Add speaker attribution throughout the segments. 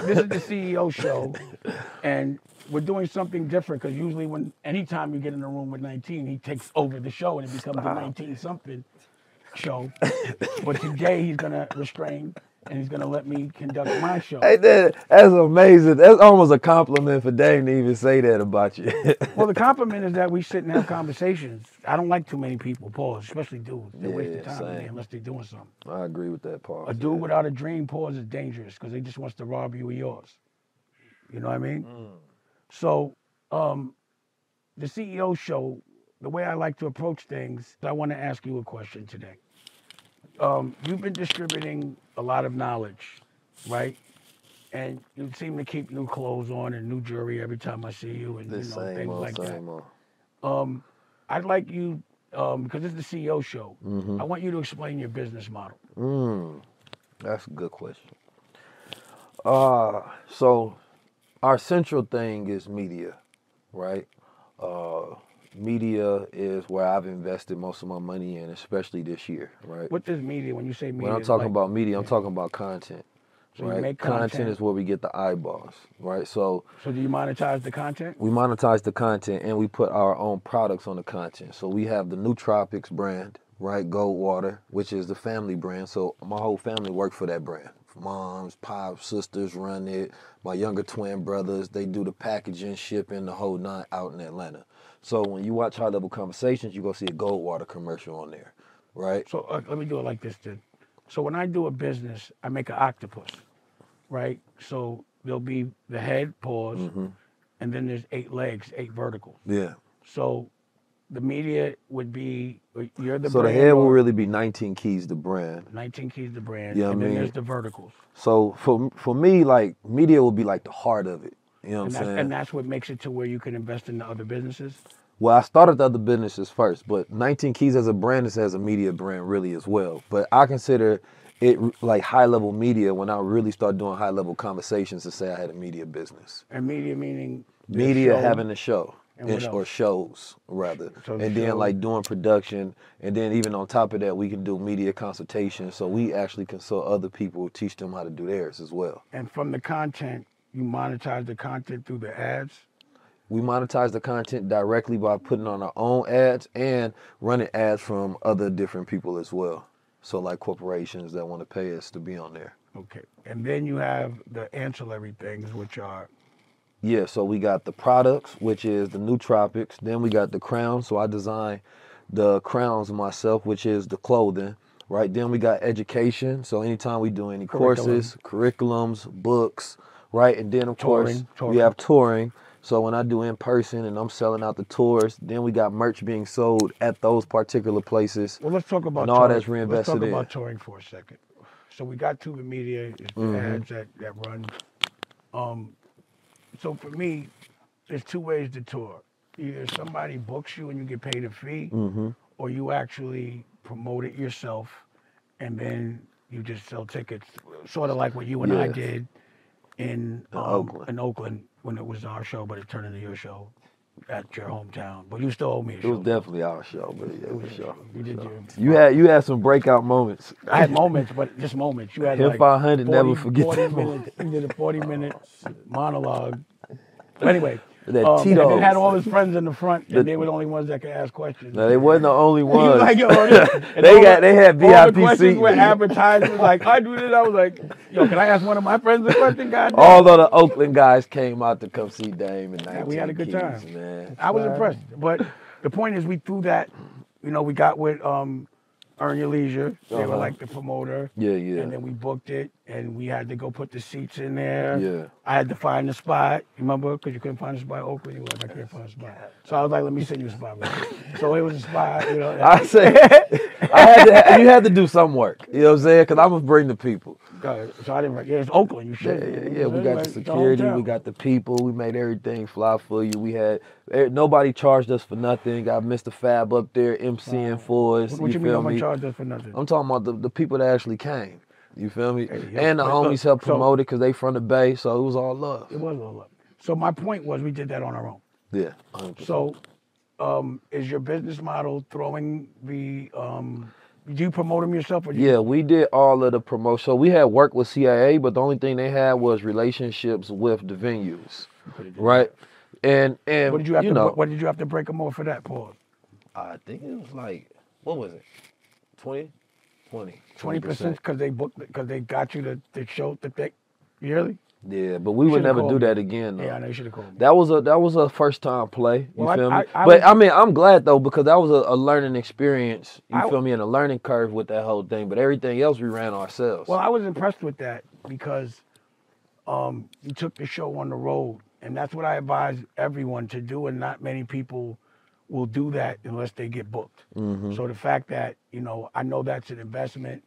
Speaker 1: this is the CEO show, and we're doing something different because usually anytime you get in a room with 19, he takes over the show and it becomes the 19-something show. But today he's gonna restrain and he's gonna let me conduct my show.
Speaker 2: Hey, that's amazing. That's almost a compliment for Dame to even say that about you.
Speaker 1: Well, the compliment is that we sit and have conversations. I don't like too many people, pause, especially dudes. They waste their time with me unless they're doing something.
Speaker 2: I agree with that, Paul.
Speaker 1: A dude without a dream, pause, is dangerous because he just wants to rob you of yours. You know what I mean? So, the CEO show, the way I like to approach things, I want to ask you a question today. You've been distributing a lot of knowledge, right? And you seem to keep new clothes on and new jewelry every time I see you, and things like that. I'd like you, because it's the CEO show, I want you to explain your business model.
Speaker 2: That's a good question. So our central thing is media, right? Media is where I've invested most of my money in, especially this year, right?
Speaker 1: What is media? When you say media,
Speaker 2: when I'm talking about media, I'm talking about content.
Speaker 1: So
Speaker 2: right?
Speaker 1: You make
Speaker 2: content is where we get the eyeballs, right? So
Speaker 1: do you monetize the content?
Speaker 2: We monetize the content and we put our own products on the content. So we have the Nootropics brand, right? Gold Water, which is the family brand. So my whole family work for that brand. Moms, pops, sisters run it. My younger twin brothers, they do the packaging, shipping, the whole nine out in Atlanta. So when you watch High Level Conversations, you're going to see a Gold Water commercial on there, right?
Speaker 1: So let me do it like this then. So when I do a business, I make an octopus, right? So there'll be the head, pause, and then there's 8 legs, 8 verticals.
Speaker 2: Yeah.
Speaker 1: So the media would be, you're the
Speaker 2: so
Speaker 1: brand.
Speaker 2: So the head will really be 19 Keys the brand.
Speaker 1: 19 Keys the brand,
Speaker 2: yeah,
Speaker 1: and then there's the verticals.
Speaker 2: So for me, like, media will be like the heart of it. You know what I'm saying?
Speaker 1: And that's what makes it to where you can invest in the other businesses?
Speaker 2: Well, I started the other businesses first, but 19 Keys as a brand is as a media brand really as well. But I consider it like high-level media when I really start doing high-level conversations to say I had a media business.
Speaker 1: And media meaning?
Speaker 2: Media having a show.
Speaker 1: Or
Speaker 2: shows, rather.
Speaker 1: So
Speaker 2: and then like doing production. And then even on top of that, we can do media consultation. So we actually consult other people, teach them how to do theirs as well.
Speaker 1: And from the content, you monetize the content through the ads?
Speaker 2: We monetize the content directly by putting on our own ads and running ads from other different people as well. So like corporations that want to pay us to be on there.
Speaker 1: Okay. And then you have the ancillary things, which are?
Speaker 2: Yeah, so we got the products, which is the Nootropics. Then we got the crowns. So I design the crowns myself, which is the clothing, right? Then we got education. So anytime we do any courses, curriculums, books, right? And then, of course, we have touring. So when I do in person and I'm selling out the tours, then we got merch being sold at those particular places.
Speaker 1: Well, let's talk about
Speaker 2: and all
Speaker 1: touring.
Speaker 2: That's reinvested in.
Speaker 1: Let's talk about touring for a second. So we got to the media, it's the ads that run. So for me, there's 2 ways to tour. Either somebody books you and you get paid a fee, or you actually promote it yourself and then you just sell tickets, sort of like what you and I did in Oakland when it was our show, but it turned into your show at your hometown. But you still owe me a show.
Speaker 2: It was definitely our show, but yeah, it was show.
Speaker 1: You did
Speaker 2: you had some breakout moments.
Speaker 1: I had moments, but just moments. You had
Speaker 2: Hip
Speaker 1: like
Speaker 2: 500,
Speaker 1: 40,
Speaker 2: never forget
Speaker 1: 40
Speaker 2: that
Speaker 1: minutes. You did a 40-minute monologue. But anyway,
Speaker 2: and
Speaker 1: it had all his friends in the front, and they were the only ones that could ask questions.
Speaker 2: No, they wasn't the only ones.
Speaker 1: Like,
Speaker 2: they had VIP
Speaker 1: all the questions
Speaker 2: seats.
Speaker 1: were advertised. Like, I do this. I was like, yo, can I ask one of my friends a question? God damn.
Speaker 2: All of the Oakland guys came out to come see Dame and 19
Speaker 1: we had a good time.
Speaker 2: Keys, man.
Speaker 1: I was impressed. But the point is, we threw that. We got with Earn Your Leisure. They were like the promoter.
Speaker 2: Yeah.
Speaker 1: And then we booked it, and we had to go put the seats in there.
Speaker 2: Yeah.
Speaker 1: I had to find the spot. You remember? Because you couldn't find a spot in Oakland. You were like, I can't find a spot. So I was like, let me send you a spot. So it was a spot.
Speaker 2: I said, you had to do some work. You know what I'm saying? Because I was bring the people.
Speaker 1: So I didn't. Yeah, it's Oakland. You should.
Speaker 2: Yeah. We got the security. We got the people. We made everything fly for you. We had nobody charged us for nothing. Got Mr. Fab up there emceeing for us.
Speaker 1: What you mean nobody charged us for nothing?
Speaker 2: I'm talking about the people that actually came. You feel me? And the homies helped promote it because they from the Bay, so it was all love.
Speaker 1: It was all love. So my point was we did that on our own.
Speaker 2: Yeah. 100%.
Speaker 1: So is your business model throwing the did you promote them yourself? Or
Speaker 2: Yeah, we did all of the promotion. So we had work with CIA, but the only thing they had was relationships with the venues, right? And
Speaker 1: what did you have
Speaker 2: you
Speaker 1: to?
Speaker 2: know,
Speaker 1: What did you have to break them off for that, Paul?
Speaker 2: I think it was like, what was it? 20?
Speaker 1: 20% because they got you the show that they yearly.
Speaker 2: Yeah, but we
Speaker 1: You
Speaker 2: would
Speaker 1: should have
Speaker 2: never
Speaker 1: called
Speaker 2: do
Speaker 1: me.
Speaker 2: that again though.
Speaker 1: Yeah, I know you should have called me.
Speaker 2: That was a first time play. You
Speaker 1: Well,
Speaker 2: feel me?
Speaker 1: I
Speaker 2: But
Speaker 1: was-
Speaker 2: I mean, I'm glad though because that was a learning experience. You
Speaker 1: I-
Speaker 2: feel me? And a learning curve with that whole thing. But everything else we ran ourselves.
Speaker 1: Well, I was impressed with that because you took the show on the road, and that's what I advise everyone to do, and not many people will do that unless they get booked.
Speaker 2: Mm-hmm.
Speaker 1: So the fact that, I know that's an investment,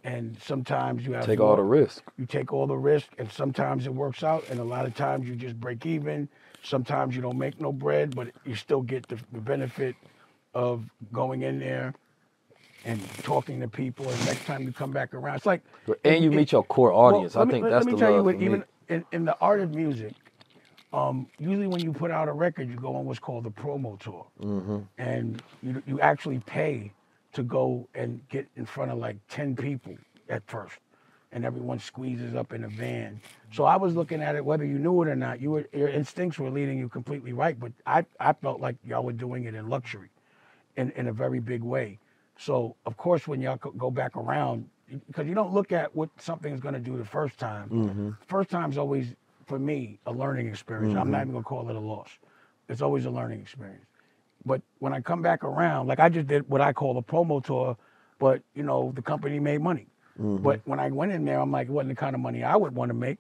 Speaker 1: and sometimes you have
Speaker 2: Take all the risk.
Speaker 1: You take all the risk, and sometimes it works out, and a lot of times you just break even. Sometimes you don't make no bread, but you still get the benefit of going in there and talking to people, and next time you come back around, it's like...
Speaker 2: And you meet your core audience.
Speaker 1: Well,
Speaker 2: I think that's the love. Let me tell you what,
Speaker 1: even in the art of music, usually when you put out a record, you go on what's called a promo tour.
Speaker 2: Mm-hmm.
Speaker 1: And you actually pay to go and get in front of like 10 people at first. And everyone squeezes up in a van. So I was looking at it, whether you knew it or not, your instincts were leading you completely right. But I felt like y'all were doing it in luxury in a very big way. So, of course, when y'all go back around, because you don't look at what something's going to do the first time.
Speaker 2: Mm-hmm.
Speaker 1: First time's always, for me, a learning experience. I'm not even going to call it a loss. It's always a learning experience. But when I come back around, like I just did what I call a promo tour, but, the company made money.
Speaker 2: Mm-hmm.
Speaker 1: But when I went in there, I'm like, it wasn't the kind of money I would want to make.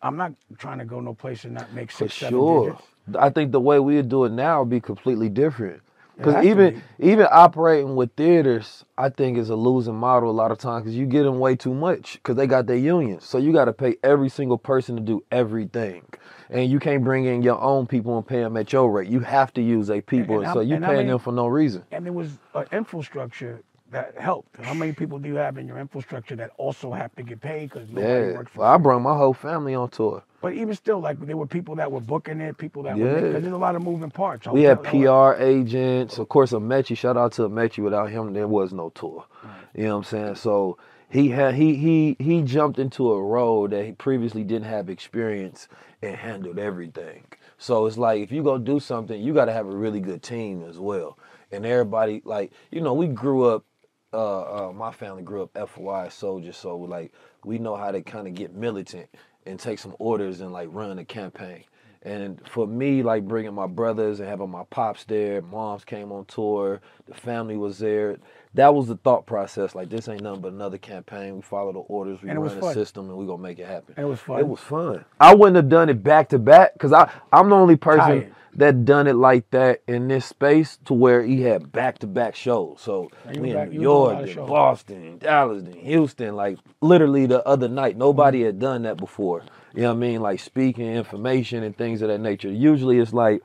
Speaker 1: I'm not trying to go no place and not make six, 7 digits.
Speaker 2: I think the way we do it now would be completely different.
Speaker 1: It has
Speaker 2: Because
Speaker 1: to
Speaker 2: even operating with theaters, I think is a losing model a lot of times because you get them way too much because they got their unions. So you got to pay every single person to do everything. And you can't bring in your own people and pay them at your rate. You have to use their people. And so you're paying them for no reason.
Speaker 1: And there was an infrastructure that helped. How many people do you have in your infrastructure that also have to get paid because nobody works for
Speaker 2: I brought my whole family on tour.
Speaker 1: But even still, like, there were people that were booking it, people that were, because there's a lot of moving parts.
Speaker 2: We had PR agents. Of course, Amechi, shout out to Amechi. Without him, there was no tour. Right. You know what I'm saying? So he jumped into a role that he previously didn't have experience and handled everything. So it's like, if you go do something, you got to have a really good team as well. And everybody, like, we grew up, my family grew up FY soldiers, so like we know how to kind of get militant and take some orders and like run a campaign. And for me, like bringing my brothers and having my pops there, moms came on tour, the family was there. That was the thought process. Like, this ain't nothing but another campaign. We follow the orders, we run the system, and we gonna make it happen.
Speaker 1: And it was fun.
Speaker 2: It was fun. I wouldn't have done it back to back because I'm the only person that done it like that in this space to where he had back-to-back shows. So we in New York, then Boston, Dallas, then Houston, like literally the other night. Nobody had done that before. You know what I mean? Like speaking information and things of that nature. Usually it's like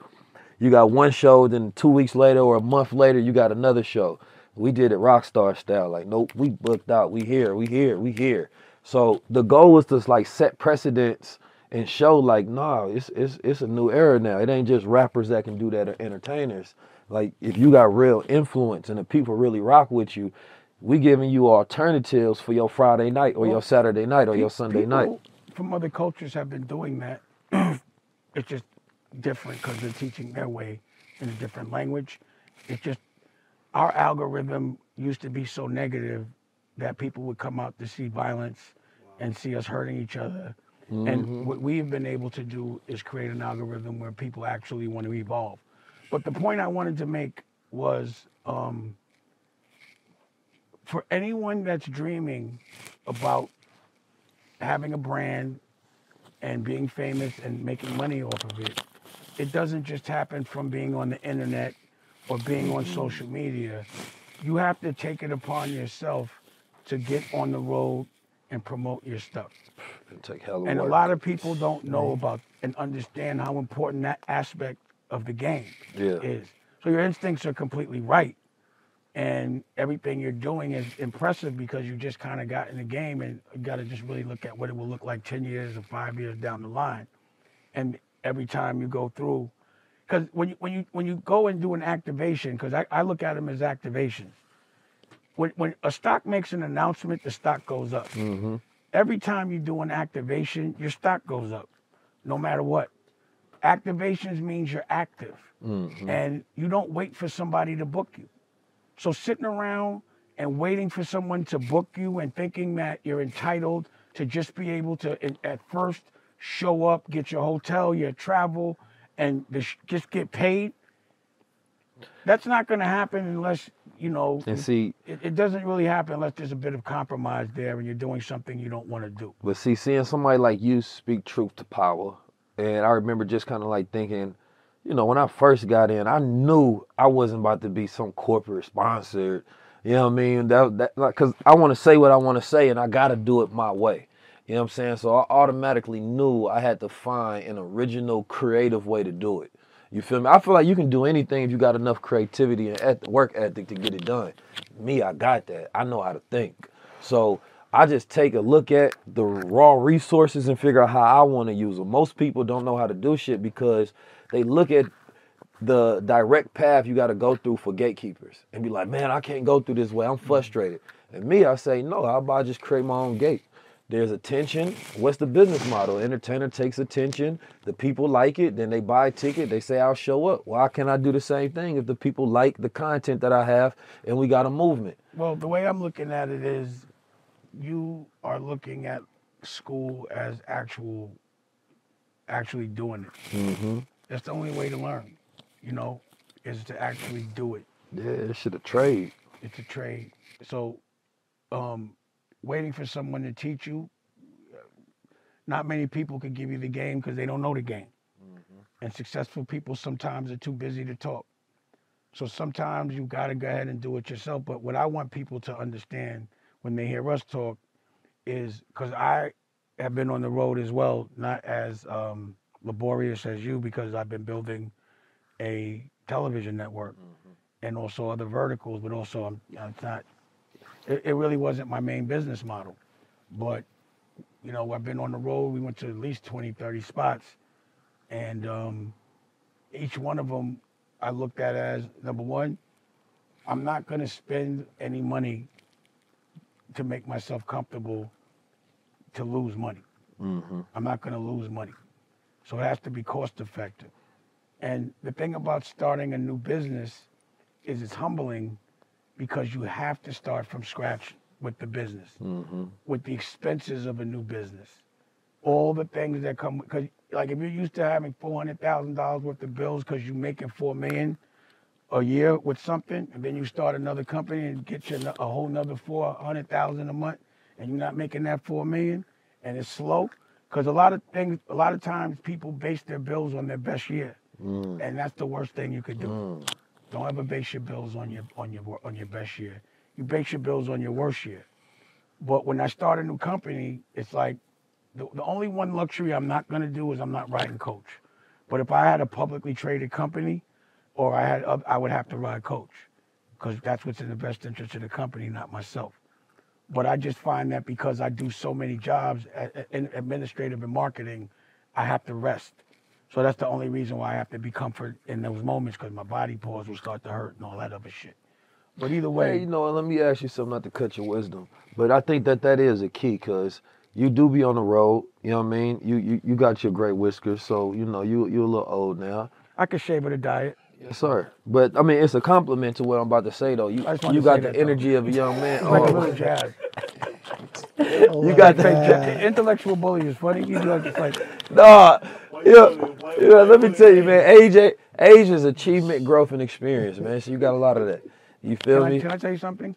Speaker 2: you got one show, then 2 weeks later or a month later, you got another show. We did it rock star style. Like, nope, we booked out. We here. So the goal was to like set precedents and show like, nah, it's a new era now. It ain't just rappers that can do that or entertainers. Like, if you got real influence and the people really rock with you, we giving you alternatives for your Friday night or your Saturday night or your Sunday night.
Speaker 1: From other cultures have been doing that. It's just different because they're teaching their way in a different language. It's just our algorithm used to be so negative that people would come out to see violence and see us hurting each other. Mm-hmm. And what we've been able to do is create an algorithm where people actually want to evolve. But the point I wanted to make was for anyone that's dreaming about having a brand and being famous and making money off of it, it doesn't just happen from being on the internet or being on social media. You have to take it upon yourself to get on the road and promote your stuff. And a lot of people don't know about and understand how important that aspect of the game is. So your instincts are completely right. And everything you're doing is impressive because you just kind of got in the game, and you got to just really look at what it will look like 10 years or 5 years down the line. And every time you go through, because when you go and do an activation, because I look at them as activations, when a stock makes an announcement, the stock goes up. Every time you do an activation, your stock goes up, no matter what. Activations means you're active, and you don't wait for somebody to book you. So sitting around and waiting for someone to book you and thinking that you're entitled to just be able to, at first, show up, get your hotel, your travel, and just get paid, that's not going to happen unless, you know,
Speaker 2: And see,
Speaker 1: it doesn't really happen unless there's a bit of compromise there and you're doing something you don't want to do.
Speaker 2: but see, seeing somebody like you speak truth to power, and I remember just kind of like thinking, you know, when I first got in, I knew I wasn't about to be some corporate sponsored, you know what I mean? That like, cause I want to say what I want to say, and I got to do it my way. You know what I'm saying? So I automatically knew I had to find an original, creative way to do it. You feel me? I feel like you can do anything if you got enough creativity and work ethic to get it done. Me, I got that. I know how to think. So I just take a look at the raw resources and figure out how I want to use them. Most people don't know how to do shit because they look at the direct path you got to go through for gatekeepers and be like, man, I can't go through this way. I'm frustrated. And me, I say, no, how about I just create my own gate? There's attention. What's the business model? Entertainer takes attention. The people like it. Then they buy a ticket. They say, I'll show up. Why can't I do the same thing if the people like the content that I have and we got a movement?
Speaker 1: Well, the way I'm looking at it is you are looking at school as actually doing it. That's the only way to learn, you know, is to actually do it.
Speaker 2: Yeah, this shit a trade.
Speaker 1: It's a trade. So, waiting for someone to teach you, not many people can give you the game because they don't know the game. And successful people sometimes are too busy to talk. So sometimes you got to go ahead and do it yourself. But what I want people to understand when they hear us talk is, because I have been on the road as well, not as laborious as you, because I've been building a television network and also other verticals, but also it's not, it really wasn't my main business model. But, you know, I've been on the road. We went to at least 20, 30 spots. And each one of them I looked at as, number one, I'm not going to spend any money to make myself comfortable to lose money. I'm not going to lose money. So it has to be cost effective. And the thing about starting a new business is it's humbling because you have to start from scratch with the business, with the expenses of a new business, all the things that come, because like if you're used to having $400,000 worth of bills because you're making $4 million a year with something, and then you start another company and get you a whole nother $400,000 a month, and you're not making that $4 million, and it's slow, because a lot of times people base their bills on their best year, and that's the worst thing you could do. Don't ever base your bills on your best year. You base your bills on your worst year. But when I start a new company, it's like the only one luxury I'm not going to do is I'm not riding coach. But if I had a publicly traded company, or I would have to ride coach, because that's what's in the best interest of the company, not myself. But I just find that because I do so many jobs in administrative and marketing, I have to rest. So that's the only reason why I have to be comfort in those moments, because my body pores will start to hurt and all that other shit. But either way.
Speaker 2: Hey, you know, let me ask you something, not to cut your wisdom, but I think that is a key, because you do be on the road, you know what I mean? You got your great whiskers, so, you know, you're a little old now.
Speaker 1: I could shave with a diet.
Speaker 2: Yes, sir. But, I mean, it's a compliment to what I'm about to say, though. You got the energy of a young man.
Speaker 1: It's like a little jazz.
Speaker 2: You got the
Speaker 1: intellectual bully is funny. You know, it's like,
Speaker 2: nah, yeah. Let me tell you, man. Age is achievement, growth, and experience, man. So you got a lot of that. You feel me?
Speaker 1: Can I tell you something?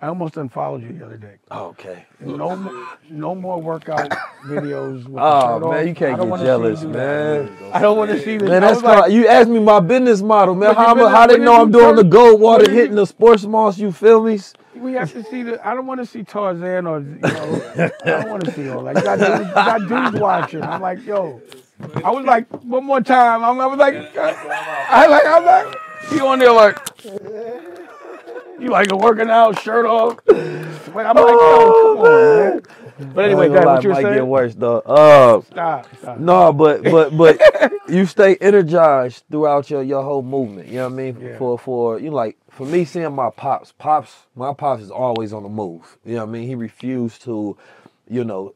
Speaker 1: I almost unfollowed you the other day.
Speaker 2: Oh, okay.
Speaker 1: No more workout videos. With
Speaker 2: Oh man, you can't get jealous, man.
Speaker 1: I don't want to see this.
Speaker 2: Man, that's like, you asked me my business model, man. How they know I'm doing the gold water, hitting the sports malls? You feel me?
Speaker 1: We have to see I don't want to see Tarzan or, you know, I don't want to see all that. You got dudes watching. I'm like, yo. I was like, one more time. I was like, I'm like, you on there like, you like working out, shirt off. Wait, I'm like, yo, come on, man. But anyway, go ahead. What you were
Speaker 2: might
Speaker 1: saying?
Speaker 2: get worse though.
Speaker 1: Stop.
Speaker 2: No, but you stay energized throughout your whole movement. You know what I mean?
Speaker 1: Yeah.
Speaker 2: For you know, like for me, seeing my pops is always on the move. You know what I mean? He refused to, you know,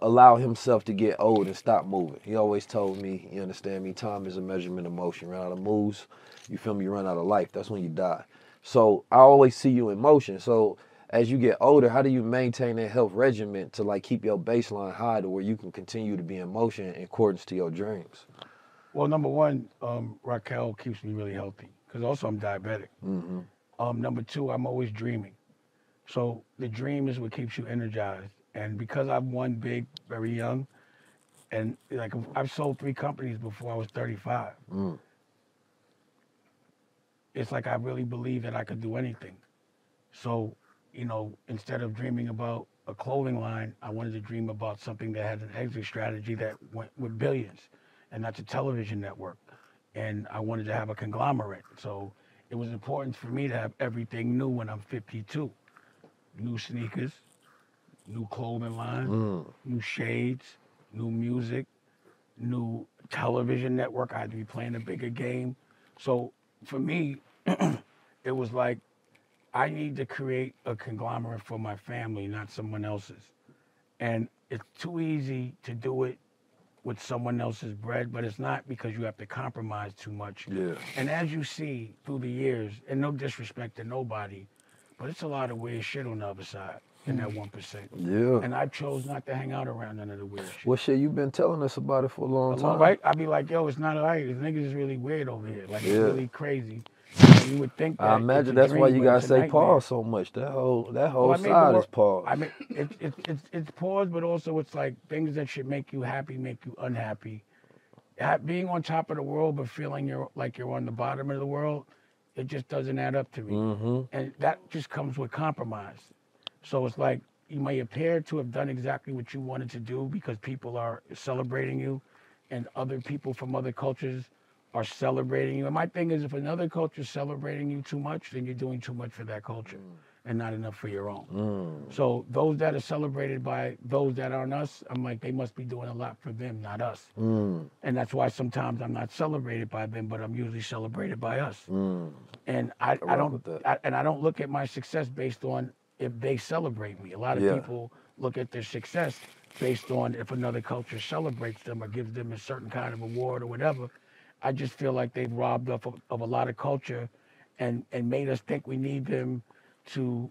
Speaker 2: allow himself to get old and stop moving. He always told me, you understand me, time is a measurement of motion. Run out of moves, you feel me? You run out of life. That's when you die. So I always see you in motion. So as you get older, how do you maintain that health regimen to like keep your baseline high to where you can continue to be in motion in accordance to your dreams?
Speaker 1: Well, number one, Raquel keeps me really healthy because also I'm diabetic. Number two, I'm always dreaming. So the dream is what keeps you energized. And because I've won big very young, and like I've sold 3 companies before I was 35, it's like I really believe that I could do anything. So, you know, instead of dreaming about a clothing line, I wanted to dream about something that had an exit strategy that went with billions, and that's a television network. And I wanted to have a conglomerate. So it was important for me to have everything new when I'm 52. New sneakers, new clothing line, new shades, new music, new television network. I had to be playing a bigger game. So for me, it was like I need to create a conglomerate for my family, not someone else's. And it's too easy to do it with someone else's bread, but it's not because you have to compromise too much.
Speaker 2: Yeah.
Speaker 1: And as you see through the years, and no disrespect to nobody, but it's a lot of weird shit on the other side in that 1%.
Speaker 2: Yeah.
Speaker 1: And I chose not to hang out around none of the weird shit.
Speaker 2: Well, shit, you've been telling us about it for a long time.
Speaker 1: Right? I'd be like, yo, it's not all right. This niggas is really weird over here. Like, it's
Speaker 2: Yeah.
Speaker 1: really crazy. And you would think that
Speaker 2: I imagine
Speaker 1: it's a
Speaker 2: that's why
Speaker 1: dream,
Speaker 2: you
Speaker 1: but
Speaker 2: gotta
Speaker 1: it's a
Speaker 2: say
Speaker 1: nightmare.
Speaker 2: pause so much. That whole
Speaker 1: Well, I made the
Speaker 2: side
Speaker 1: word-
Speaker 2: is pause.
Speaker 1: I mean, it's pause, but also it's like things that should make you happy make you unhappy. Being on top of the world but feeling you're on the bottom of the world, it just doesn't add up to me. And that just comes with compromise. So it's like you may appear to have done exactly what you wanted to do because people are celebrating you, and other people from other cultures are celebrating you. And my thing is, if another culture is celebrating you too much, then you're doing too much for that culture and not enough for your own. So those that are celebrated by those that aren't us, I'm like, they must be doing a lot for them, not us. And that's why sometimes I'm not celebrated by them, but I'm usually celebrated by us. And I don't look at my success based on if they celebrate me. A lot of people look at their success based on if another culture celebrates them or gives them a certain kind of award or whatever. I just feel like they've robbed of a lot of culture and made us think we need them to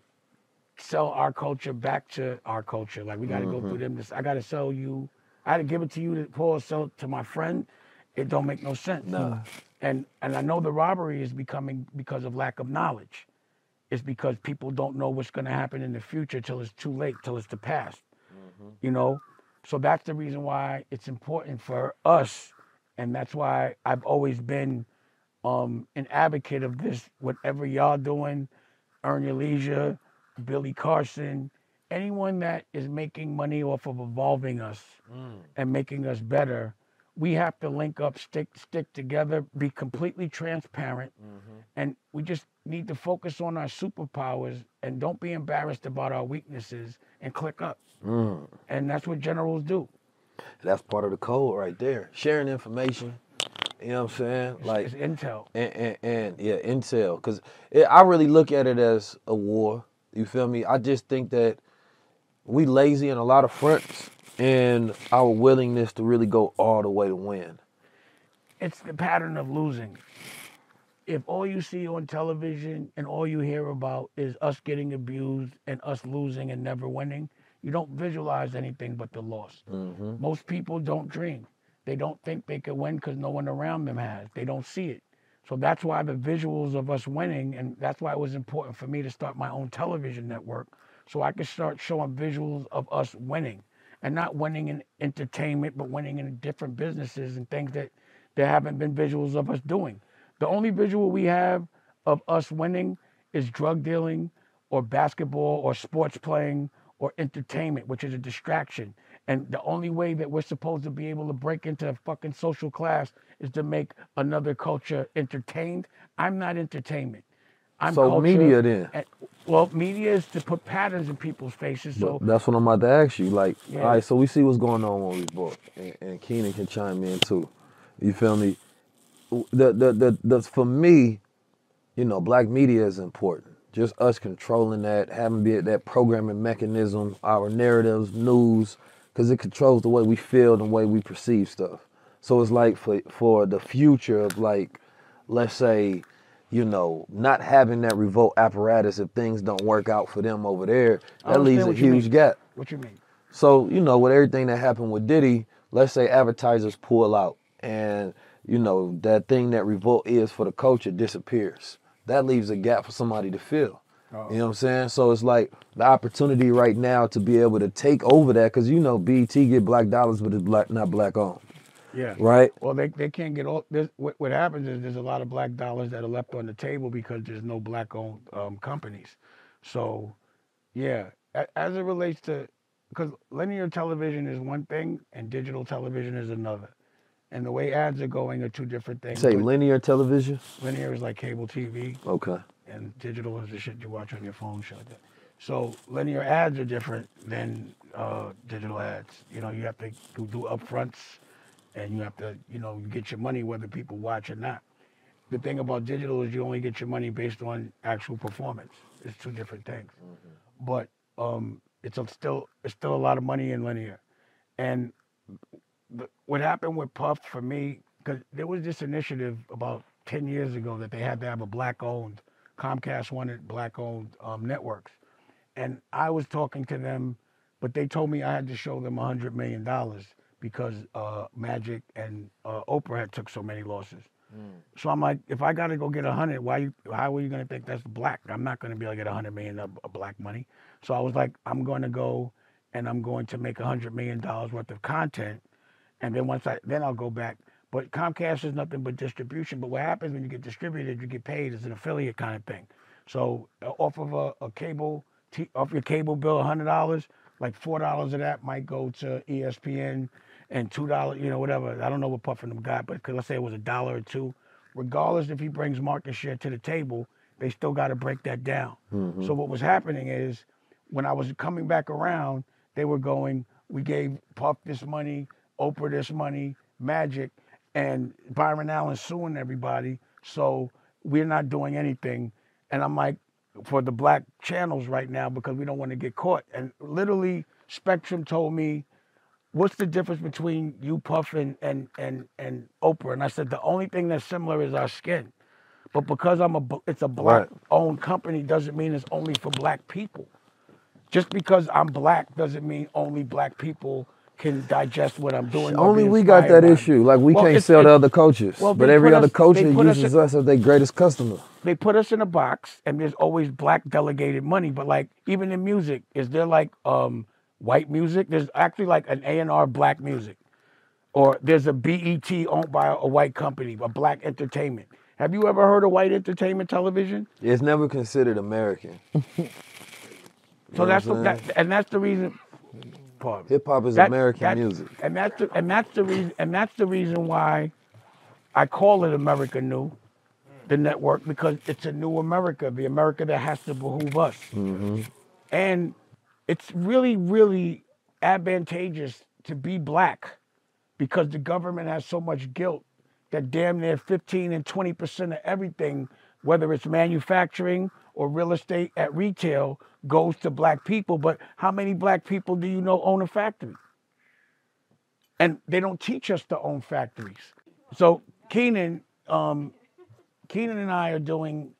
Speaker 1: sell our culture back to our culture. Like, we got to go through them. I got to sell you. I had to give it to you to Paul sell it to my friend. It don't make no sense.
Speaker 2: Nah.
Speaker 1: And I know the robbery is becoming because of lack of knowledge. It's because people don't know what's going to happen in the future till it's too late, till it's the past. You know? So that's the reason why it's important for us. And that's why I've always been an advocate of this. Whatever y'all doing, Earn Your Leisure, Billy Carson, anyone that is making money off of evolving us and making us better, we have to link up, stick together, be completely transparent, and we just need to focus on our superpowers and don't be embarrassed about our weaknesses and click up. And that's what generals do.
Speaker 2: That's part of the code right there. Sharing information. You know what I'm saying?
Speaker 1: It's intel.
Speaker 2: And yeah, intel. Because I really look at it as a war. You feel me? I just think that we lazy in a lot of fronts and our willingness to really go all the way to win.
Speaker 1: It's the pattern of losing. If all you see on television and all you hear about is us getting abused and us losing and never winning, you don't visualize anything but the loss. Most people don't dream. They don't think they could win because no one around them has. They don't see it. So that's why the visuals of us winning, and that's why it was important for me to start my own television network, so I could start showing visuals of us winning. And not winning in entertainment, but winning in different businesses and things that there haven't been visuals of us doing. The only visual we have of us winning is drug dealing or basketball or sports playing or entertainment, which is a distraction. And the only way that we're supposed to be able to break into a fucking social class is to make another culture entertained. I'm not entertainment. I'm
Speaker 2: So
Speaker 1: culture.
Speaker 2: media then.
Speaker 1: Well, media is to put patterns in people's faces.
Speaker 2: But
Speaker 1: So
Speaker 2: that's what I'm about to ask you. Like, all
Speaker 1: yeah,
Speaker 2: right, so we see what's going on when we book, and Keenan can chime in too. You feel me? The for me, you know, black media is important. Just us controlling that, having that programming mechanism, our narratives, news, because it controls the way we feel and the way we perceive stuff. So it's like for the future of like, let's say, you know, not having that revolt apparatus if things don't work out for them over there,
Speaker 1: I
Speaker 2: that leaves
Speaker 1: understand
Speaker 2: a
Speaker 1: what you
Speaker 2: huge
Speaker 1: mean.
Speaker 2: gap.
Speaker 1: What you mean?
Speaker 2: So, you know, with everything that happened with Diddy, let's say advertisers pull out and, you know, that thing that Revolt is for the culture disappears. That leaves a gap for somebody to fill.
Speaker 1: Oh.
Speaker 2: You know what I'm saying? So it's like the opportunity right now to be able to take over that, because, you know, BET get black dollars, but it's not black owned.
Speaker 1: Yeah.
Speaker 2: Right?
Speaker 1: Well, they can't get all. What happens is there's a lot of black dollars that are left on the table because there's no black-owned companies. So, yeah, as it relates to, because linear television is one thing and digital television is another, and the way ads are going are two different things.
Speaker 2: Say
Speaker 1: But
Speaker 2: linear television?
Speaker 1: linear is like cable TV,
Speaker 2: Okay.
Speaker 1: and digital is the shit you watch on your phone, shit like that. So linear ads are different than digital ads. You know, you have to do upfronts, and you have to, you know, you get your money whether people watch or not. The thing about digital is you only get your money based on actual performance. It's two different things. But it's still a lot of money in linear. And what happened with Puff for me, because there was this initiative about 10 years ago that they had to have a black-owned, Comcast wanted black-owned networks. And I was talking to them, but they told me I had to show them $100 million because Magic and Oprah had took so many losses. So I'm like, if I got to go get 100, how are you going to think that's black? I'm not going to be able to get 100 million of black money. So I was like, I'm going to go and I'm going to make $100 million worth of content, and then then I'll go back. But Comcast is nothing but distribution. But what happens when you get distributed, you get paid as an affiliate kind of thing. So off of off your cable bill, $100, like $4 of that might go to ESPN, and $2, you know, whatever. I don't know what Puff and them got, but let's say it was $1 or $2. Regardless if he brings market share to the table, they still got to break that down. So what was happening is when I was coming back around, they were going, we gave Puff this money, Oprah this money, Magic, and Byron Allen suing everybody. So we're not doing anything. And I'm like, for the black channels right now, because we don't want to get caught. And literally, Spectrum told me, what's the difference between you, Puff, and Oprah? And I said, the only thing that's similar is our skin. But because it's a
Speaker 2: Right.
Speaker 1: black-owned company doesn't mean it's only for black people. Just because I'm black doesn't mean only black people can digest what I'm doing. Or
Speaker 2: Only
Speaker 1: be
Speaker 2: we got
Speaker 1: inspired
Speaker 2: that
Speaker 1: by me.
Speaker 2: issue. Like we
Speaker 1: Well,
Speaker 2: can't
Speaker 1: it's-
Speaker 2: sell to
Speaker 1: it's-
Speaker 2: other coaches,
Speaker 1: well,
Speaker 2: but
Speaker 1: they
Speaker 2: every
Speaker 1: put
Speaker 2: other
Speaker 1: us-
Speaker 2: coach
Speaker 1: they put us
Speaker 2: uses us as their greatest customer.
Speaker 1: They put us in a box, and there's always black delegated money. But like even in music, is there like white music? There's actually like an A&R black music, or there's a BET owned by a white company, a black entertainment. Have you ever heard of white entertainment television?
Speaker 2: It's never considered American.
Speaker 1: So
Speaker 2: know what I'm
Speaker 1: that's the reason. Pardon.
Speaker 2: Hip hop is
Speaker 1: That-
Speaker 2: American
Speaker 1: that-
Speaker 2: music.
Speaker 1: and that's the reason why I call it America New, the network, because it's a new America, the America that has to behoove us. And it's really, really advantageous to be black because the government has so much guilt that damn near 15 and 20% of everything, whether it's manufacturing or real estate at retail, goes to black people. But how many black people do you know own a factory? And they don't teach us to own factories. So Keenan and I are doing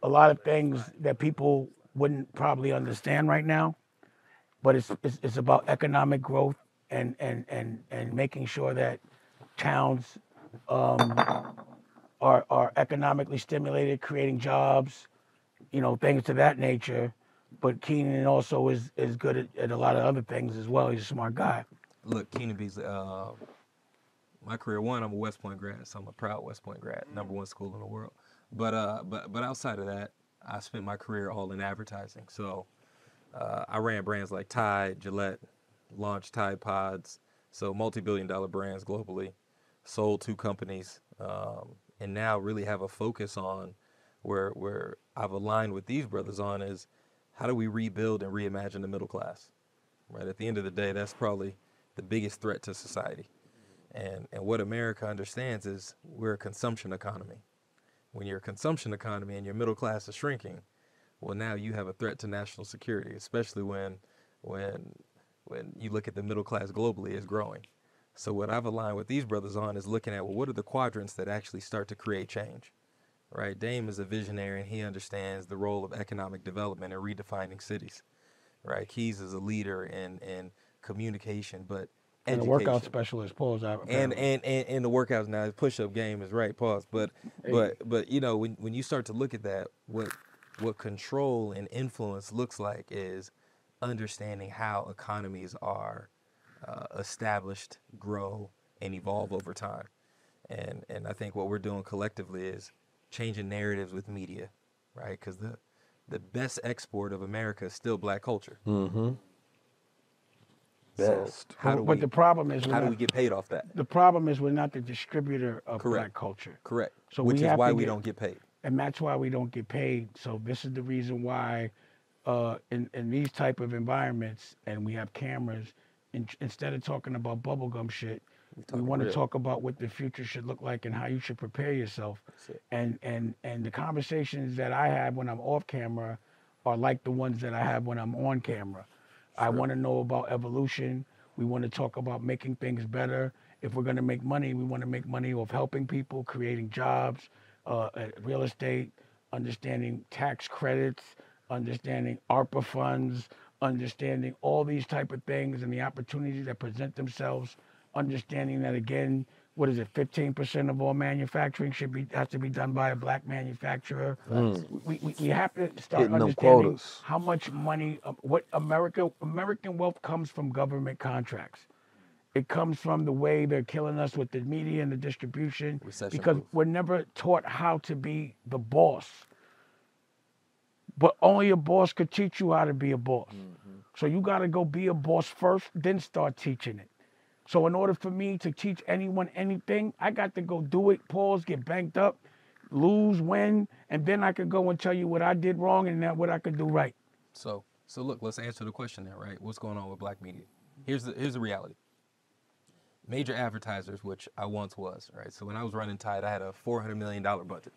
Speaker 1: a lot of things that people wouldn't probably understand right now, but it's about economic growth and making sure that towns are economically stimulated, creating jobs, you know, things to that nature. But Keenan also is good at a lot of other things as well. He's a smart guy.
Speaker 3: Look, Keenan Beasley, my career, I'm a West Point grad, so I'm a proud West Point grad, #1 school in the world. But outside of that, I spent my career all in advertising. So I ran brands like Tide, Gillette, launched Tide Pods, so multi-billion-dollar brands globally, sold 2 companies, and now really have a focus on where I've aligned with these brothers on is how do we rebuild and reimagine the middle class? Right. At the end of the day, that's probably the biggest threat to society. And what America understands is we're a consumption economy. When you're a consumption economy and your middle class is shrinking, well, now you have a threat to national security, especially when you look at the middle class globally as growing. So what I've aligned with these brothers on is looking at, well, what are the quadrants that actually start to create change, right? Dame is a visionary and he understands the role of economic development and redefining cities, right? Keys is a leader in communication, but
Speaker 1: and a
Speaker 3: education.
Speaker 1: workout specialist, pause.
Speaker 3: And the workouts now, his push-up game is right, pause. But you know, when you start to look at that, what control and influence looks like is understanding how economies are established, grow, and evolve over time. And I think what we're doing collectively is changing narratives with media, right? Because the best export of America is still black culture.
Speaker 2: Mm-hmm.
Speaker 3: So
Speaker 2: Best.
Speaker 1: But the problem is,
Speaker 3: how do we get paid off that?
Speaker 1: The problem is we're not the distributor of
Speaker 3: Correct.
Speaker 1: black culture.
Speaker 3: Correct.
Speaker 1: So
Speaker 3: which
Speaker 1: we
Speaker 3: is
Speaker 1: have
Speaker 3: why
Speaker 1: to
Speaker 3: we
Speaker 1: get-
Speaker 3: don't get paid.
Speaker 1: And that's why we don't get paid. So this is the reason why in these type of environments, and we have cameras, instead of talking about bubblegum shit, we want to talk about what the future should look like and how you should prepare yourself. And the conversations that I have when I'm off camera are like the ones that I have when I'm on camera. I want to know about evolution. We want to talk about making things better. If we're going to make money, we want to make money off helping people, creating jobs, real estate, understanding tax credits, understanding ARPA funds, understanding all these type of things and the opportunities that present themselves, understanding that, again, 15% of all manufacturing has to be done by a black manufacturer. We have to start
Speaker 2: Hitting them
Speaker 1: understanding
Speaker 2: quotas.
Speaker 1: how much money, what American wealth comes from government contracts. It comes from the way they're killing us with the media and the distribution, because we're never taught how to be the boss. But only a boss could teach you how to be a boss. Mm-hmm. So you got to go be a boss first, then start teaching it. So in order for me to teach anyone anything, I got to go do it, pause, get banked up, lose, win, and then I could go and tell you what I did wrong and what I could do right.
Speaker 3: So look, let's answer the question there, right? What's going on with black media? Here's the reality. Major advertisers, which I once was, right? So when I was running Tide, I had a $400 million budget.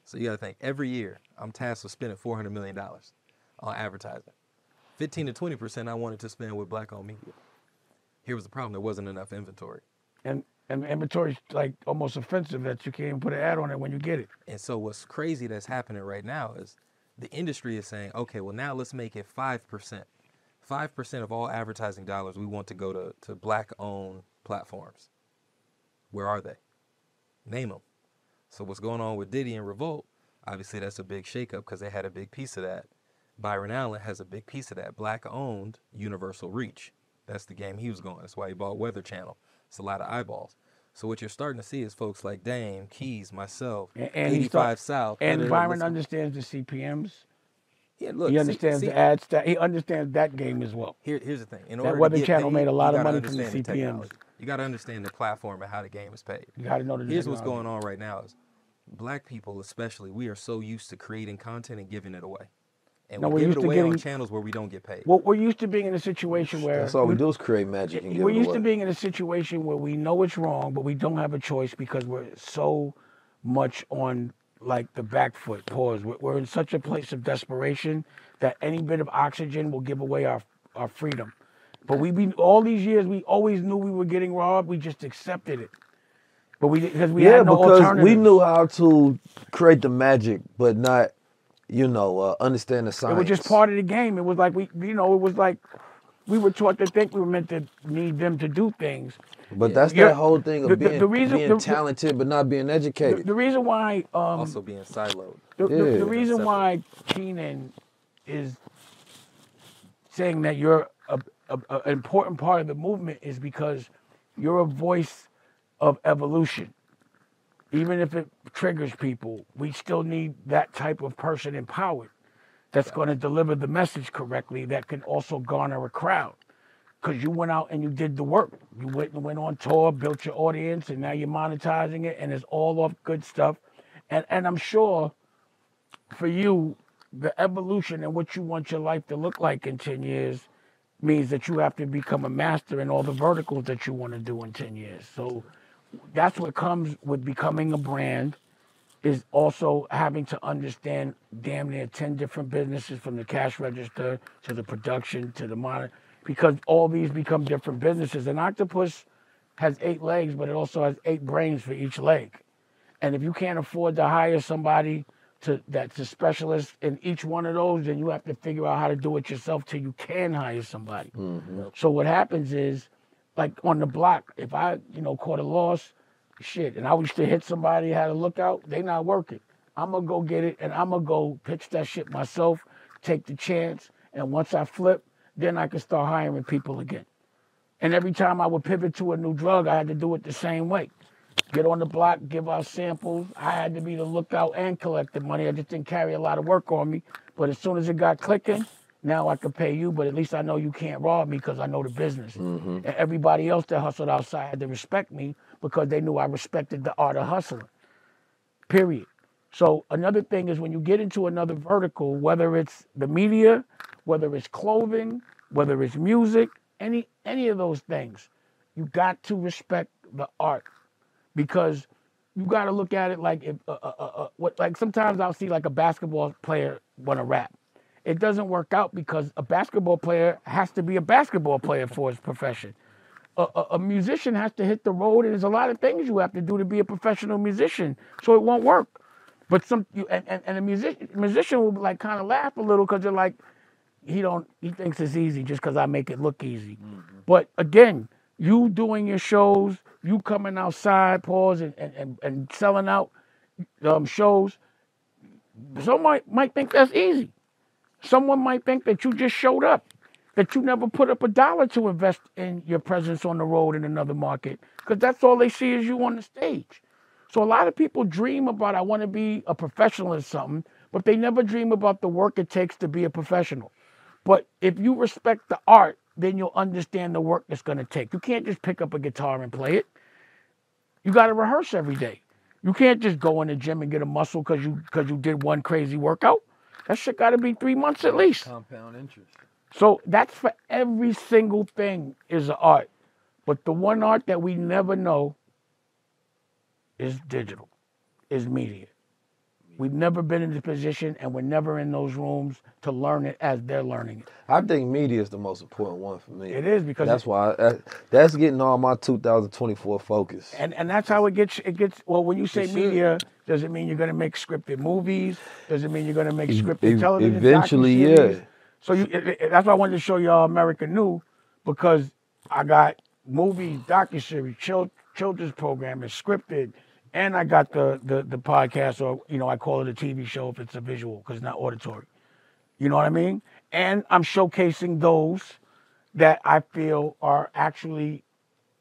Speaker 3: So you got to think, every year I'm tasked with spending $400 million on advertising. 15 to 20% I wanted to spend with black-owned media. Here was the problem: there wasn't enough inventory.
Speaker 1: And inventory's like almost offensive that you can't even put an ad on it when you get it.
Speaker 3: And so what's crazy that's happening right now is the industry is saying, okay, well now let's make it 5%. 5% of all advertising dollars we want to go to black-owned platforms. Where are they? Name them. So what's going on with Diddy and Revolt, obviously that's a big shakeup because they had a big piece of that. Byron Allen has a big piece of that. Black-owned universal reach. That's the game he was going. That's why he bought Weather Channel. It's a lot of eyeballs. So what you're starting to see is folks like Dame, Keys, myself,
Speaker 1: and
Speaker 3: 85 South.
Speaker 1: And Byron understands the CPMs.
Speaker 3: Yeah, look,
Speaker 1: he understands the ad stat. He understands that game as well.
Speaker 3: Here's the thing. In
Speaker 1: that
Speaker 3: order
Speaker 1: Weather
Speaker 3: to get
Speaker 1: Channel
Speaker 3: paid,
Speaker 1: made a lot of money
Speaker 3: from
Speaker 1: the CPMs.
Speaker 3: You got to understand the platform and how the game is paid.
Speaker 1: You got to know the
Speaker 3: Here's
Speaker 1: technology.
Speaker 3: what's going on right now is black people especially, we are so used to creating content and giving it away. And we give it away on channels where we don't get paid.
Speaker 1: Well, we're used to being in a situation where...
Speaker 2: That's all we do is create magic and give it
Speaker 1: We're
Speaker 2: away.
Speaker 1: used to being in a situation where we know it's wrong, but we don't have a choice because we're so much on, like, the back foot. Pause. We're in such a place of desperation that any bit of oxygen will give away our freedom. But all these years, we always knew we were getting robbed. We just accepted it. But because we had no alternatives.
Speaker 2: We knew how to create the magic, but not... understand the science.
Speaker 1: It was just part of the game. It was like we were taught to think we were meant to need them to do things.
Speaker 2: But that's that whole thing of being talented but not being educated.
Speaker 1: The reason why...
Speaker 3: also being siloed.
Speaker 1: The reason why Keenan is saying that you're an important part of the movement is because you're a voice of evolution. Even if it triggers people, we still need that type of person empowered that's going to deliver the message correctly that can also garner a crowd. Because you went out and you did the work. You went on tour, built your audience, and now you're monetizing it, and it's all off good stuff. And I'm sure for you, the evolution and what you want your life to look like in 10 years means that you have to become a master in all the verticals that you want to do in 10 years. So that's what comes with becoming a brand, is also having to understand damn near 10 different businesses, from the cash register to the production to the monitor, because all these become different businesses. An octopus has 8 legs, but it also has 8 brains for each leg. And if you can't afford to hire somebody that's a specialist in each one of those, then you have to figure out how to do it yourself till you can hire somebody. So what happens is, like on the block, if I, caught a loss, shit, and I used to hit somebody, had a lookout, they not working. I'm gonna go get it, and I'm gonna go pitch that shit myself, take the chance, and once I flip, then I can start hiring people again. And every time I would pivot to a new drug, I had to do it the same way. Get on the block, give out samples. I had to be the lookout and collect the money. I just didn't carry a lot of work on me. But as soon as it got clicking, now I could pay you, but at least I know you can't rob me because I know the business. And everybody else that hustled outside had to respect me because they knew I respected the art of hustling, period. So another thing is, when you get into another vertical, whether it's the media, whether it's clothing, whether it's music, any of those things, you got to respect the art. Because you got to look at it like, like sometimes I'll see like a basketball player want to rap. It doesn't work out because a basketball player has to be a basketball player for his profession. A musician has to hit the road, and there's a lot of things you have to do to be a professional musician, so it won't work. But a musician will like kind of laugh a little because they're like, he thinks it's easy just because I make it look easy. But again, you doing your shows, you coming outside, pause, and selling out shows, someone might think that's easy. Someone might think that you just showed up, that you never put up $1 to invest in your presence on the road in another market, because that's all they see is you on the stage. So a lot of people dream about, I want to be a professional in something, but they never dream about the work it takes to be a professional. But if you respect the art, then you'll understand the work it's going to take. You can't just pick up a guitar and play it. You got to rehearse every day. You can't just go in the gym and get a muscle because you did one crazy workout. That shit got to be 3 months at least.
Speaker 2: Compound interest.
Speaker 1: So that's for every single thing is an art. But the one art that we never know is digital, is media. We've never been in this position, and we're never in those rooms to learn it as they're learning it.
Speaker 2: I think media is the most important one for me.
Speaker 1: It is, because
Speaker 2: that's why that's getting all my 2024 focus.
Speaker 1: And that's how it gets. Well, when you say media, does it mean you're going to make scripted movies? Does it mean you're going to make scripted television?
Speaker 2: Eventually, yeah.
Speaker 1: So that's why I wanted to show y'all America New, because I got movies, docuseries, children's programming, scripted. And I got the podcast, or, I call it a TV show if it's a visual, because it's not auditory. You know what I mean? And I'm showcasing those that I feel are actually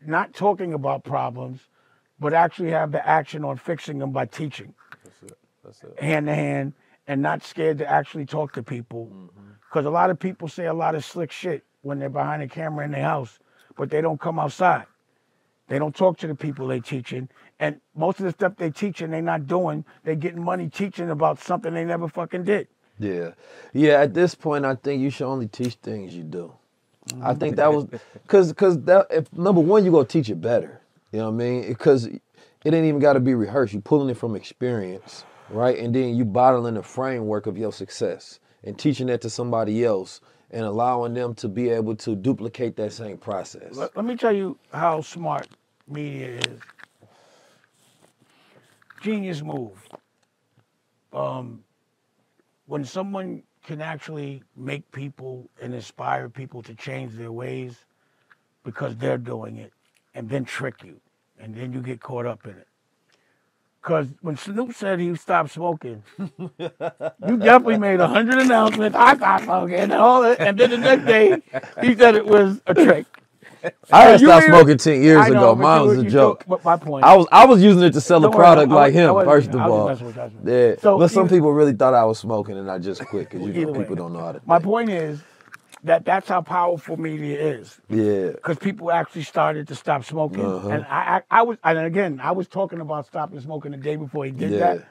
Speaker 1: not talking about problems, but actually have the action on fixing them by teaching.
Speaker 2: That's it.
Speaker 1: Hand to hand, and not scared to actually talk to people. Because a lot of people say a lot of slick shit when they're behind the camera in their house, but they don't come outside. They don't talk to the people they teaching. And most of the stuff they teaching, they're not doing. They're getting money teaching about something they never fucking did.
Speaker 2: Yeah. Yeah, at this point, I think you should only teach things you do. I think that was, because if number one, you're going to teach it better. You know what I mean? Because it ain't even got to be rehearsed. You're pulling it from experience, right? And then you bottling the framework of your success and teaching that to somebody else and allowing them to be able to duplicate that same process.
Speaker 1: Let me tell you how smart media is. Genius move. When someone can actually make people and inspire people to change their ways because they're doing it, and then trick you, and then you get caught up in it. Because when Snoop said he stopped smoking, you definitely made 100 announcements. I stopped smoking and all that. And then the next day, he said it was a trick.
Speaker 2: I had stopped smoking 10 years ago. Mine was a joke.
Speaker 1: But my point,
Speaker 2: I was using it to sell a product like him, first of all. Yeah.
Speaker 1: So
Speaker 2: but some people really thought I was smoking, and I just quit because people don't know how to.
Speaker 1: My point is that's how powerful media is.
Speaker 2: Yeah.
Speaker 1: Because people actually started to stop smoking, and I was talking about stopping smoking the day before he did that.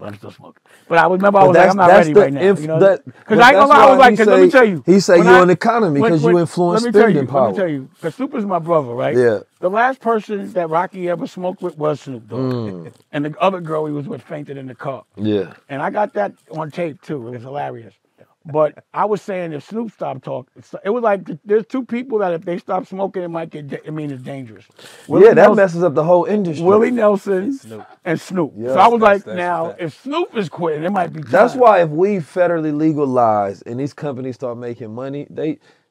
Speaker 1: but I'm still smoking. But I remember I was like, I'm not ready right now. You know, because I ain't gonna lie, I was like, because let me tell you,
Speaker 2: he say you're an economy because you influence spending power.
Speaker 1: Let me tell you, because Snoop is my brother, right?
Speaker 2: Yeah.
Speaker 1: The last person that Rocky ever smoked with was Snoop Dogg, and the other girl he was with fainted in the car.
Speaker 2: Yeah.
Speaker 1: And I got that on tape too. It was hilarious. But I was saying if Snoop stopped talking, it was like there's two people that if they stop smoking, it might get. I mean, it's dangerous.
Speaker 2: That messes up the whole industry.
Speaker 1: Willie Nelson and Snoop.
Speaker 2: Yes,
Speaker 1: so I was like, now if Snoop is quitting, it might be time.
Speaker 2: That's why if we federally legalize and these companies start making money,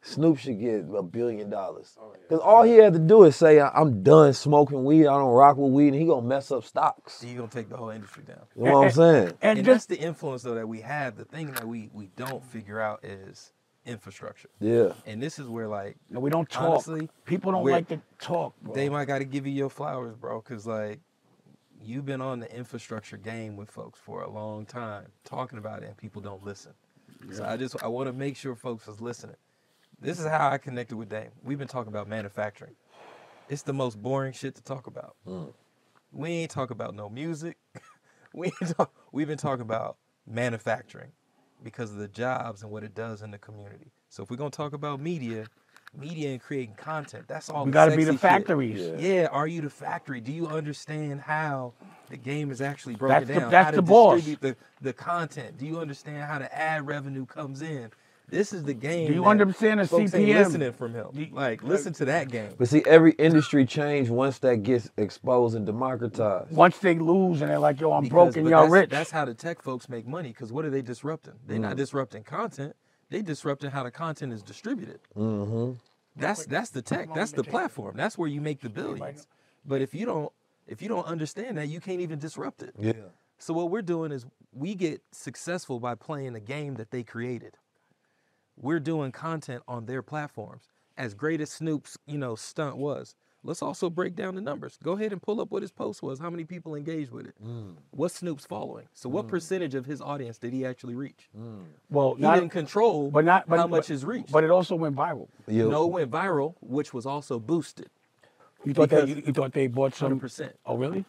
Speaker 2: Snoop should get $1 billion. Because all he had to do is say, I'm done smoking weed, I don't rock with weed, and he gonna mess up stocks.
Speaker 3: He's gonna take the whole industry down.
Speaker 2: You know what I'm saying?
Speaker 3: And that's the influence though that we have. The thing that we don't figure out is infrastructure.
Speaker 2: Yeah.
Speaker 3: And this is where like
Speaker 1: we don't talk. Honestly, people don't like to talk, bro.
Speaker 3: They might gotta give you your flowers, bro, because like you've been on the infrastructure game with folks for a long time, talking about it, and people don't listen. Yeah. So I want to make sure folks is listening. This is how I connected with Dame. We've been talking about manufacturing. It's the most boring shit to talk about. We ain't talk about no music. We've been talking about manufacturing because of the jobs and what it does in the community. So if we're gonna talk about media and creating content, that's all.
Speaker 1: We gotta be the factories.
Speaker 3: Yeah, are you the factory? Do you understand how the game is actually broken down?
Speaker 1: That's
Speaker 3: how to
Speaker 1: the boss.
Speaker 3: distribute the content? Do you understand how the ad revenue comes in? This is the game.
Speaker 1: Do you understand the
Speaker 3: folks
Speaker 1: CPM?
Speaker 3: Ain't listening from him. Like, listen to that game.
Speaker 2: But see, every industry change once that gets exposed and democratized.
Speaker 1: Once they lose and they're like, yo, I'm broken, y'all rich.
Speaker 3: That's how the tech folks make money, because what are they disrupting? They're not disrupting content. They disrupting how the content is distributed. That's the tech. That's the platform. That's where you make the billions. But if you don't understand that, you can't even disrupt it.
Speaker 2: Yeah.
Speaker 3: So what we're doing is we get successful by playing a game that they created. We're doing content on their platforms. As great as Snoop's, stunt was, let's also break down the numbers. Go ahead and pull up what his post was. How many people engaged with it? What's Snoop's following? So what percentage of his audience did he actually reach?
Speaker 1: Well,
Speaker 3: he didn't control how much is reached.
Speaker 1: But it also went viral.
Speaker 3: It went viral, which was also boosted.
Speaker 1: You thought they bought some?
Speaker 3: 100%.
Speaker 1: Oh, really?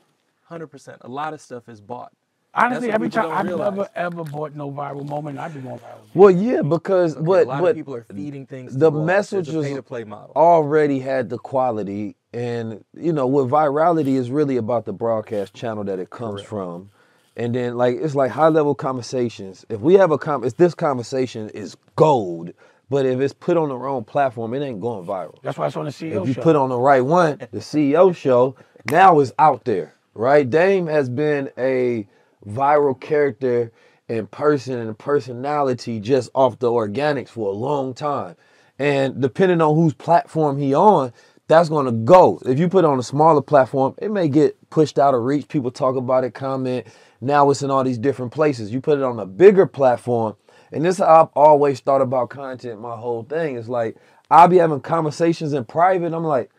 Speaker 3: 100%. A lot of stuff is bought.
Speaker 1: Honestly, every time I've never ever bought no viral moment. I've been going viral.
Speaker 2: Well, yeah, because
Speaker 3: a lot of people are feeding things.
Speaker 2: The message was
Speaker 3: pay-to-play model.
Speaker 2: Already had the quality, and what virality is really about the broadcast channel that it comes from, and then it's like high level conversations. If we have if this conversation is gold, but if it's put on the wrong platform, it ain't going viral.
Speaker 1: That's why it's on the CEO show.
Speaker 2: If you put on the right one, the CEO show, now is out there, right? Dame has been a viral character and person and personality just off the organics for a long time. And depending on whose platform he on, that's going to go. If you put it on a smaller platform, it may get pushed out of reach. People talk about it, comment. Now it's in all these different places. You put it on a bigger platform, and this is how I've always thought about content. My whole thing is like, I'll be having conversations in private. I'm like,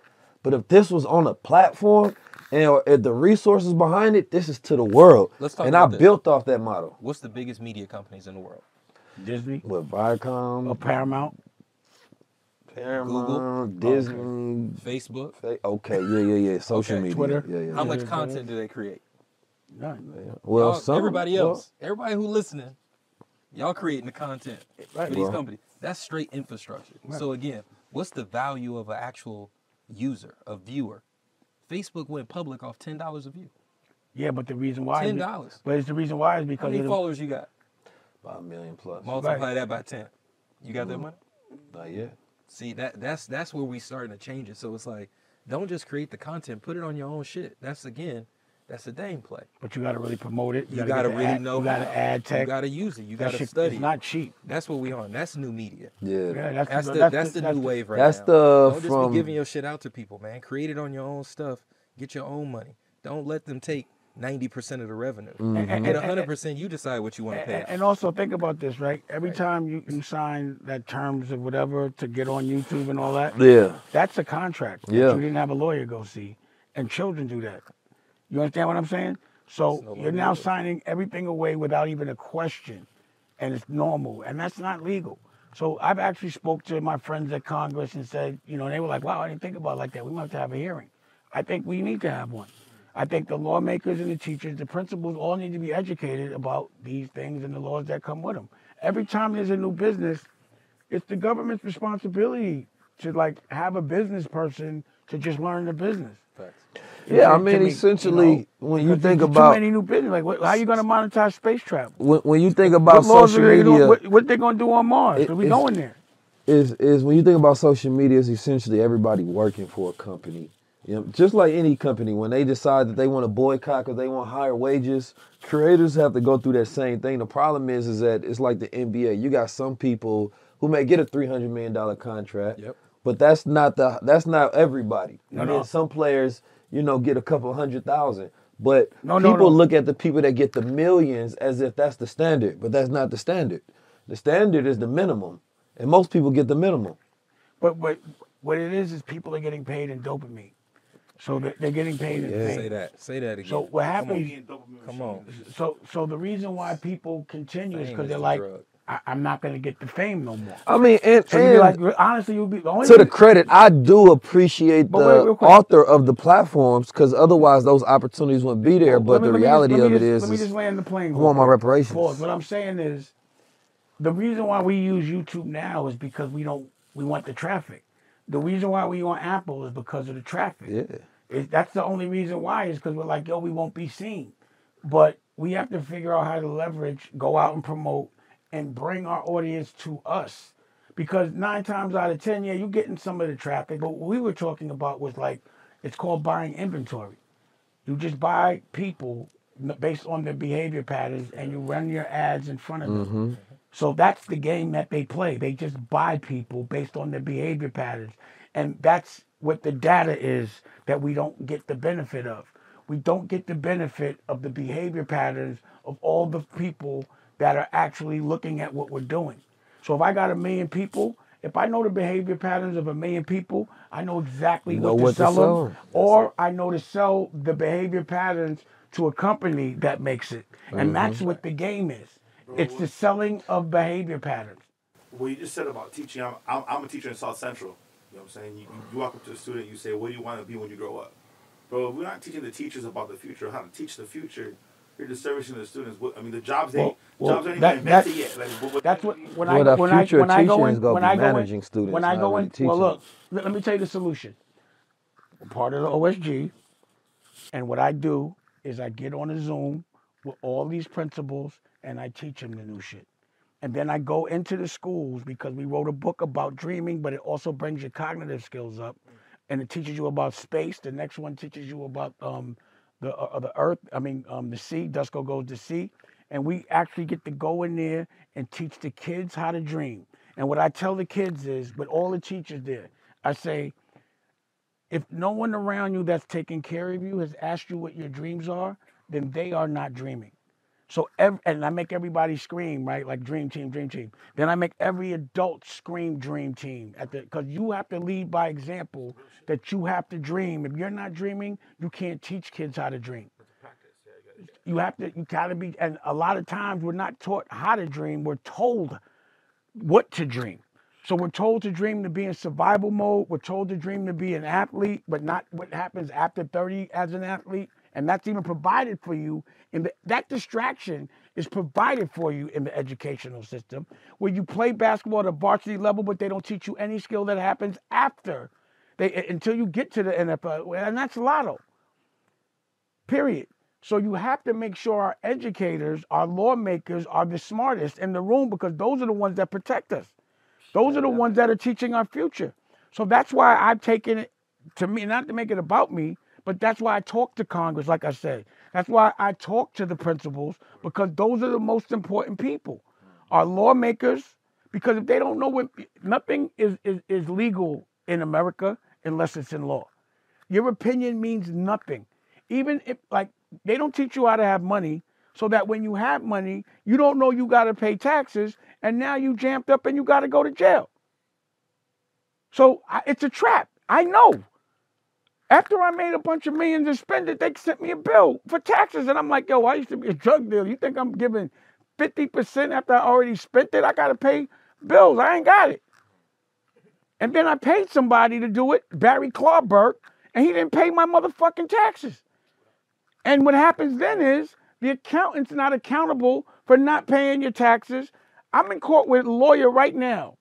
Speaker 2: but if this was on a platform, and if the resources behind it, this is to the world.
Speaker 3: Let's talk
Speaker 2: and
Speaker 3: about
Speaker 2: I built off that model.
Speaker 3: What's the biggest media companies in the world?
Speaker 1: Disney.
Speaker 2: With Viacom.
Speaker 1: Or Paramount.
Speaker 3: Google.
Speaker 2: Disney.
Speaker 3: Facebook.
Speaker 2: Okay, yeah. Social media.
Speaker 1: Twitter.
Speaker 2: Yeah.
Speaker 3: How much content do they create?
Speaker 1: None.
Speaker 2: Yeah. Well,
Speaker 3: everybody else. Everybody who listening, y'all creating the content for these companies. That's straight infrastructure. Right. So again, what's the value of an actual user, a viewer? Facebook went public off $10 a view.
Speaker 1: Yeah, but the reason why
Speaker 3: $10.
Speaker 1: But it's the reason why is because
Speaker 3: how many followers you got?
Speaker 2: About 1 million plus.
Speaker 3: Multiply that by 10. You got that money?
Speaker 2: Not yet.
Speaker 3: See, that's where we starting to change it. So it's like, don't just create the content, put it on your own shit. That's a Dame play.
Speaker 1: But you got to really promote it.
Speaker 3: You got to really know.
Speaker 1: You got to add tech.
Speaker 3: You got to use it. You got to study.
Speaker 1: It's not cheap.
Speaker 3: That's what we on. That's new media.
Speaker 2: Yeah.
Speaker 3: That's the new wave right
Speaker 2: now.
Speaker 3: Don't just be giving your shit out to people, man. Create it on your own stuff. Get your own money. Don't let them take 90% of the revenue. And 100%, you decide what you want to pay.
Speaker 1: And also think about this, right? Every time you sign that terms of whatever to get on YouTube and all that, that's a contract that you didn't have a lawyer go see. And children do that. You understand what I'm saying? So you're now signing everything away without even a question. And it's normal. And that's not legal. So I've actually spoke to my friends at Congress and said, they were like, wow, I didn't think about it like that. We might have to have a hearing. I think we need to have one. I think the lawmakers and the teachers, the principals all need to be educated about these things and the laws that come with them. Every time there's a new business, it's the government's responsibility to like have a business person to just learn the business.
Speaker 2: Yeah, I
Speaker 1: To
Speaker 2: mean,
Speaker 1: me,
Speaker 2: essentially, when you
Speaker 1: because
Speaker 2: think
Speaker 1: there's
Speaker 2: about
Speaker 1: too many new business, like how are you going to monetize space travel?
Speaker 2: when you think
Speaker 1: What
Speaker 2: about
Speaker 1: laws
Speaker 2: social
Speaker 1: are they doing?
Speaker 2: media,
Speaker 1: What they going to do on Mars? Because we
Speaker 2: it's
Speaker 1: going there.
Speaker 2: is when you think about social media, is essentially everybody working for a company. You know, just like any company, when they decide that they want to boycott because they want higher wages, creators have to go through that same thing. The problem is that it's like the NBA. You got some people who may get a $300 million contract, but that's not everybody.
Speaker 1: No,
Speaker 2: And then
Speaker 1: no.
Speaker 2: some players, get a couple 100,000. But
Speaker 1: No.
Speaker 2: people look at the people that get the millions as if that's the standard, but that's not the standard. The standard is the minimum, and most people get the minimum.
Speaker 1: But what it is people are getting paid in dopamine. So they're getting paid in fame.
Speaker 3: Say that again.
Speaker 1: So what happens?
Speaker 3: Come on.
Speaker 1: So the reason why people continue is
Speaker 3: Fame
Speaker 1: because
Speaker 3: is
Speaker 1: they're
Speaker 3: the
Speaker 1: like,
Speaker 3: drug.
Speaker 1: I'm not going to get the fame no more.
Speaker 2: I mean, and
Speaker 1: So you'd be like, honestly, you'll be the only
Speaker 2: to the credit, I do appreciate the
Speaker 1: real quick.
Speaker 2: author of the platforms, because otherwise those opportunities wouldn't be there. But the reality of it is,
Speaker 1: let me just land the plane.
Speaker 2: I want my reparations.
Speaker 1: Pause. What I'm saying is, the reason why we use YouTube now is because we want the traffic. The reason why we on Apple is because of the traffic.
Speaker 2: Yeah.
Speaker 1: That's the only reason why is because we're like, yo, we won't be seen. But we have to figure out how to leverage, go out and promote, and bring our audience to us. Because 9 times out of 10, yeah, you're getting some of the traffic. But what we were talking about was like, it's called buying inventory. You just buy people based on their behavior patterns and you run your ads in front of them. So that's the game that they play. They just buy people based on their behavior patterns. And that's what the data is that we don't get the benefit of. We don't get the benefit of the behavior patterns of all the people that are actually looking at what we're doing. So if I got 1 million people, if I know the behavior patterns of 1 million people, I know exactly what to sell them. Or I know to sell the behavior patterns to a company that makes it. And that's what the game is. It's the selling of behavior patterns.
Speaker 4: What you just said about teaching, I'm a teacher in South Central. You know what I'm saying? You walk up to a student, you say, what do you want to be when you grow up? Bro, if we're not teaching the teachers about the future, how to teach the future, you're disservicing the students. I mean, the jobs aren't even invented yet.
Speaker 1: That's what when
Speaker 2: I go managing students.
Speaker 1: When I go in, well, look, let me tell you the solution. I'm part of the OSG, and what I do is I get on a Zoom with all these principals and I teach them the new shit. And then I go into the schools because we wrote a book about dreaming, but it also brings your cognitive skills up, and it teaches you about space. The next one teaches you about the earth. The sea. Dusko goes to sea, and we actually get to go in there and teach the kids how to dream. And what I tell the kids is, with all the teachers there, I say, if no one around you that's taking care of you has asked you what your dreams are, then they are not dreaming. So, and I make everybody scream, right? Like dream team, dream team. Then I make every adult scream dream team because you have to lead by example that you have to dream. If you're not dreaming, you can't teach kids how to dream. You gotta be, and a lot of times we're not taught how to dream. We're told what to dream. So we're told to dream to be in survival mode. We're told to dream to be an athlete, but not what happens after 30 as an athlete. And that's even provided for you that distraction is provided for you in the educational system, where you play basketball at a varsity level, but they don't teach you any skill that happens until you get to the NFL, and that's lotto. Period. So you have to make sure our educators, our lawmakers are the smartest in the room, because those are the ones that protect us. Those are the ones that are teaching our future. So that's why I've taken it to me, not to make it about me, but that's why I talk to Congress, like I said. That's why I talk to the principals, because those are the most important people. Our lawmakers, because if they don't know nothing is legal in America unless it's in law. Your opinion means nothing. Even if, they don't teach you how to have money, so that when you have money, you don't know you got to pay taxes, and now you jammed up and you got to go to jail. So it's a trap. I know. After I made a bunch of millions and spent it, they sent me a bill for taxes. And I'm like, yo, I used to be a drug dealer. You think I'm giving 50% after I already spent it? I got to pay bills. I ain't got it. And then I paid somebody to do it, Barry Clawberg, and he didn't pay my motherfucking taxes. And what happens then is the accountant's not accountable for not paying your taxes. I'm in court with a lawyer right now.